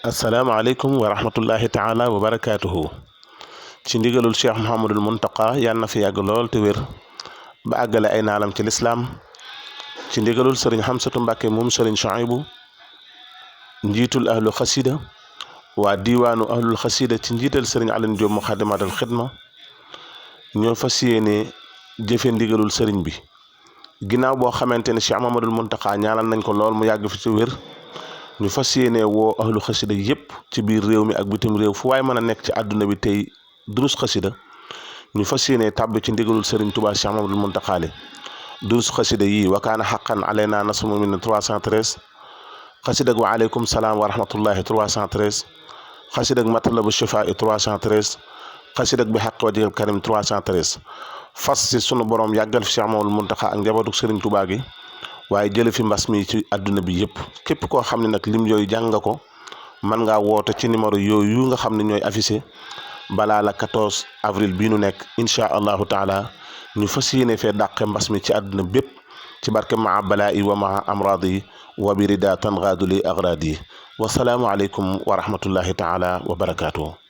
asalaamaaleykum wa rahmatullahi taala wa barakaatuhu. ci ndigalul cheikh Mouhamadul Muntaqa yal na fi yàgg lool te wér ba àggale ay naalam ci lislaam ci ndigalul sëriñ Xamsatu Mbàkke moom sëriñ Chouaïbou njiitul ahlu xasida waa diiwaanu ahlul xasida ci njiital sëriñ Alioune Diop Muxaddamatul Xidma ñoo fas yéene jëfe ndigalul sëriñ bi ginnaaw boo xamante ne cheikh Mouhamadul Muntaqa ñaanal nañ ko lool mu yàgg fi ci wér. ñu fas yéene woo ahlu xasida yépp ci biir réew mi ak bitim réew fu waay mën a nekk ci àdduna bi tey durus xasida ñu fas yéene tàbbi ci ndigalul Serigne Touba Cheikh Mamadou Muntaqa durus xasida yii wakaana xaqan alayna nasmu min 313 xasida wa aleykum salaam wa rahmatullahi 313 xasida matlabu shifaa 313 xasida bi xaq wajhil karim 313 fas si sunu borom yàggal fi Cheikh Mamadou Muntaqa ak njabootu Serigne Touba gi waaye jële fi mbas mi ci àdduna bi yëpp képp koo xam ne nag lim yooyu jàng nga ko mën ngaa woote ci numéro yooyu nga xam ne ñooy affiché balaa la 14 avril bii nu nekk incha allahu taala ñu fas yéene fee dàqe mbas mi ci àdduna bépp ci barke maa balaa yi wa maa amraad yi wa birida tangaadu li agrad yi wasalaamu aleykum wa rahmatullahi taala wa barakaatuhu.